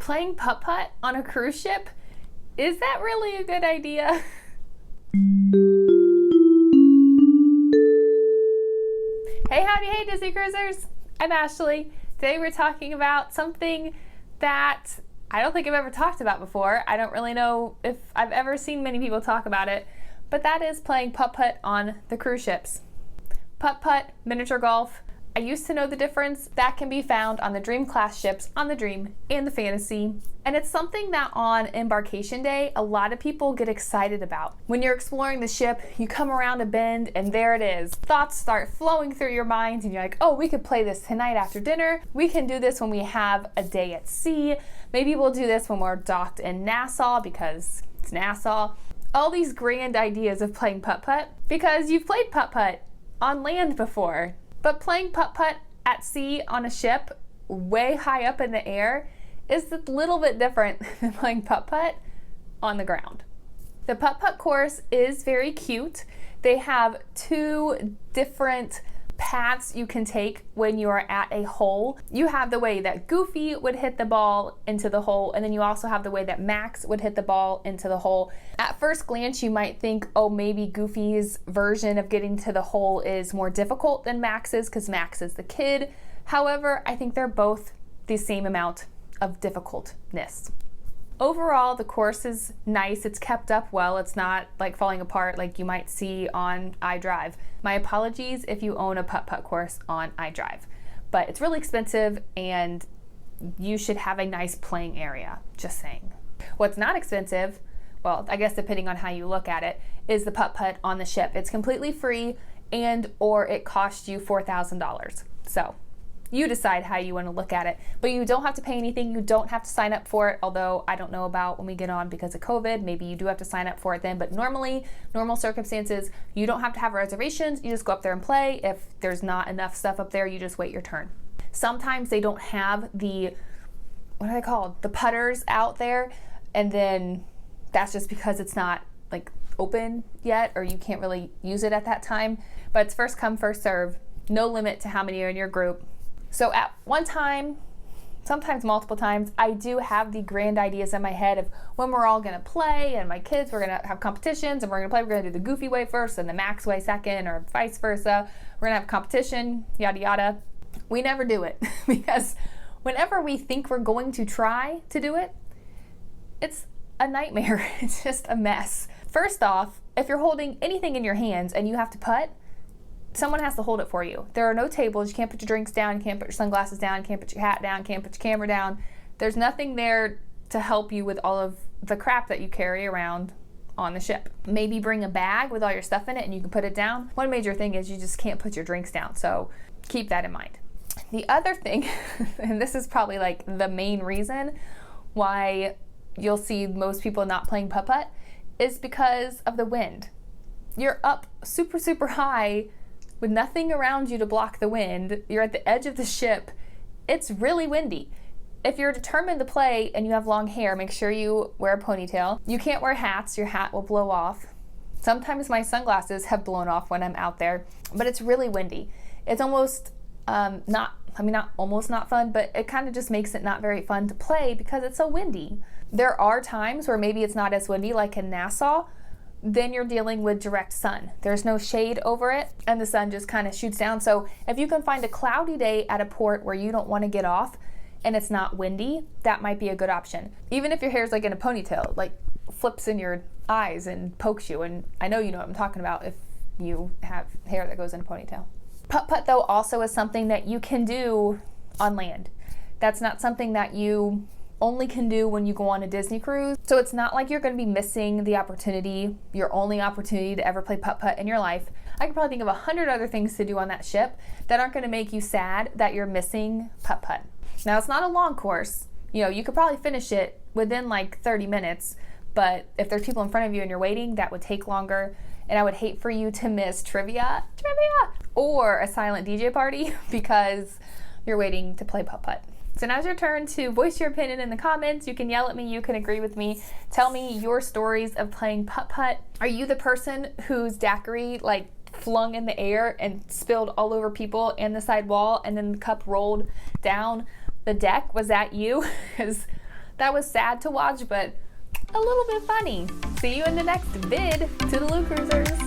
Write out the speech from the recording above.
Playing putt-putt on a cruise ship? Is that really a good idea? Hey, howdy, hey, Disney Cruisers. I'm Ashley. Today we're talking about something that I don't think I've ever talked about before. I don't really know if I've ever seen many people talk about it, but that is playing putt-putt on the cruise ships. Putt-putt, miniature golf. I used to know the difference. That can be found on the Dream class ships, on the Dream and the Fantasy. And it's something that on embarkation day, a lot of people get excited about. When you're exploring the ship, you come around a bend and there it is. Thoughts start flowing through your mind and you're like, oh, we could play this tonight after dinner. We can do this when we have a day at sea. Maybe we'll do this when we're docked in Nassau because it's Nassau. All these grand ideas of playing putt-putt because you've played putt-putt on land before. But playing putt-putt at sea on a ship way high up in the air is a little bit different than playing putt-putt on the ground. The putt-putt course is very cute. They have two different paths you can take when you are at a hole. You have the way that Goofy would hit the ball into the hole, and then you also have the way that Max would hit the ball into the hole. At first glance, you might think, oh, maybe Goofy's version of getting to the hole is more difficult than Max's because Max is the kid. However, I think they're both the same amount of difficultness. Overall, the course is nice. It's kept up well. It's not like falling apart like you might see on iDrive. My apologies if you own a putt-putt course on iDrive, but it's really expensive and you should have a nice playing area, just saying. What's not expensive, well, I guess depending on how you look at it, is the putt-putt on the ship. It's completely free and or it costs you $4,000. So you decide how you want to look at it, but you don't have to pay anything. You don't have to sign up for it, although I don't know about when we get on because of COVID. Maybe you do have to sign up for it then, but normally, normal circumstances, you don't have to have reservations. You just go up there and play. If there's not enough stuff up there, you just wait your turn. Sometimes they don't have the, what are they called? The putters out there, and then that's just because it's not like open yet or you can't really use it at that time, but it's first come, first serve. No limit to how many are in your group. So at one time, sometimes multiple times, I do have the grand ideas in my head of when we're all gonna play, and my kids, we're gonna have competitions and we're gonna do the Goofy way first and the Max way second, or vice versa. We're gonna have competition, yada yada. We never do it because whenever we think we're going to try to do it, it's a nightmare. It's just a mess. First off, if you're holding anything in your hands and you have to putt, someone has to hold it for you. There are no tables. You can't put your drinks down. You can't put your sunglasses down. You can't put your hat down. You can't put your camera down. There's nothing there to help you with all of the crap that you carry around on the ship. Maybe bring a bag with all your stuff in it and you can put it down. One major thing is you just can't put your drinks down. So keep that in mind. The other thing, and this is probably like the main reason why you'll see most people not playing putt-putt, is because of the wind. You're up super, super high with nothing around you to block the wind. You're at the edge of the ship. It's really windy. If you're determined to play and you have long hair, make sure you wear a ponytail. You can't wear hats. Your hat will blow off. Sometimes my sunglasses have blown off when I'm out there, but it's really windy. It's almost not almost not fun, but it kind of just makes it not very fun to play because it's so windy. There are times where maybe it's not as windy, like in Nassau. Then you're dealing with direct sun. There's no shade over it and the sun just kind of shoots down. So if you can find a cloudy day at a port where you don't want to get off and it's not windy, that might be a good option. Even if your hair's like in a ponytail, like flips in your eyes and pokes you. And I know you know what I'm talking about if you have hair that goes in a ponytail. Putt-putt though also is something that you can do on land. That's not something that you only can do when you go on a Disney cruise. So it's not like you're going to be missing the opportunity, your only opportunity to ever play putt-putt in your life. I could probably think of 100 other things to do on that ship that aren't going to make you sad that you're missing putt-putt. Now it's not a long course. You know, you could probably finish it within like 30 minutes, but if there's people in front of you and you're waiting, that would take longer. And I would hate for you to miss trivia, or a silent DJ party because you're waiting to play putt-putt. So now's your turn to voice your opinion in the comments. You can yell at me, you can agree with me. Tell me your stories of playing putt-putt. Are you the person whose daiquiri like flung in the air and spilled all over people and the side wall and then the cup rolled down the deck? Was that you? Because That was sad to watch, but a little bit funny. See you in the next vid. Toodaloo, cruisers.